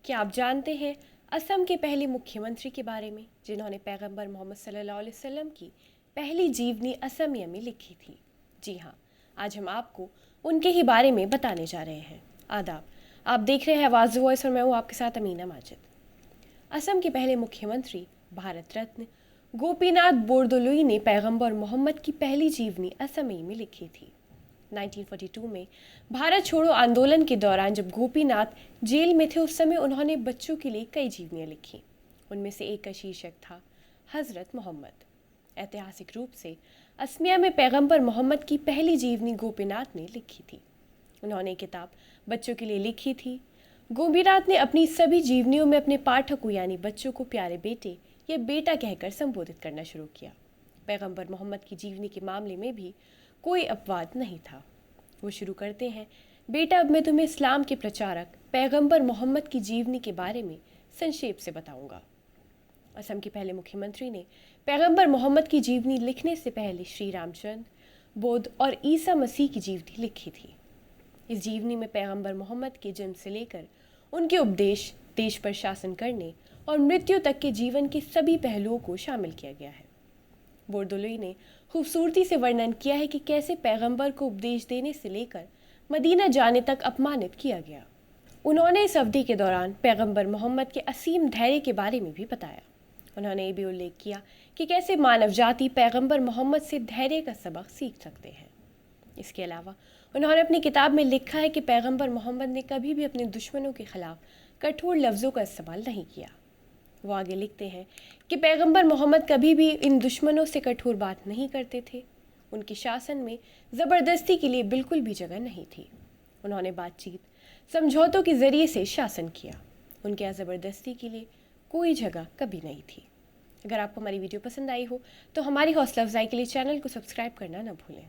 क्या आप जानते हैं असम के पहले मुख्यमंत्री के बारे में जिन्होंने पैगंबर मोहम्मद सल्लल्लाहु अलैहि वसल्लम की पहली जीवनी असमिया में लिखी थी? जी हाँ, आज हम आपको उनके ही बारे में बताने जा रहे हैं। आदाब, आप देख रहे हैं आवाज़ वॉइस और मैं हूँ आपके साथ अमीना माजिद। असम के पहले मुख्यमंत्री भारत रत्न गोपीनाथ बोरदोलोई ने पैगंबर मोहम्मद की पहली जीवनी असमी में लिखी थी। 1942 में भारत छोड़ो आंदोलन के दौरान जब गोपीनाथ जेल में थे उस समय उन्होंने बच्चों के लिए कई जीवनियाँ लिखी। उनमें से एक का शीर्षक था हज़रत मोहम्मद। ऐतिहासिक रूप से असमिया में पैगंबर मोहम्मद की पहली जीवनी गोपीनाथ ने लिखी थी। उन्होंने किताब बच्चों के लिए लिखी थी। गोपीनाथ ने अपनी सभी जीवनियों में अपने पाठकों यानी बच्चों को प्यारे बेटे या बेटा कहकर संबोधित करना शुरू किया। पैगंबर मोहम्मद की जीवनी के मामले में भी कोई अपवाद नहीं था। वो शुरू करते हैं, बेटा अब मैं तुम्हें इस्लाम के प्रचारक पैगंबर मोहम्मद की जीवनी के बारे में संक्षेप से बताऊंगा। असम के पहले मुख्यमंत्री ने पैगंबर मोहम्मद की जीवनी लिखने से पहले श्री रामचंद्र, बुद्ध और ईसा मसीह की जीवनी लिखी थी। इस जीवनी में पैगंबर मोहम्मद के जन्म से लेकर उनके उपदेश, देश पर शासन करने और मृत्यु तक के जीवन के सभी पहलुओं को शामिल किया गया है। बोरदोलोई ने खूबसूरती से वर्णन किया है कि कैसे पैगंबर को उपदेश देने से लेकर मदीना जाने तक अपमानित किया गया। उन्होंने इस अवधि के दौरान पैगंबर मोहम्मद के असीम धैर्य के बारे में भी बताया। उन्होंने ये भी उल्लेख किया कि कैसे मानव जाति पैगंबर मोहम्मद से धैर्य का सबक सीख सकते हैं। इसके अलावा उन्होंने अपनी किताब में लिखा है कि पैगंबर मोहम्मद ने कभी भी अपने दुश्मनों के खिलाफ कठोर लफ्ज़ों का इस्तेमाल नहीं किया। वो आगे लिखते हैं कि पैगंबर मोहम्मद कभी भी इन दुश्मनों से कठोर बात नहीं करते थे। उनके शासन में ज़बरदस्ती के लिए बिल्कुल भी जगह नहीं थी। उन्होंने बातचीत, समझौतों के ज़रिए से शासन किया। उनके यहाँ ज़बरदस्ती के लिए कोई जगह कभी नहीं थी। अगर आपको हमारी वीडियो पसंद आई हो तो हमारी हौसला अफजाई के लिए चैनल को सब्सक्राइब करना न भूलें।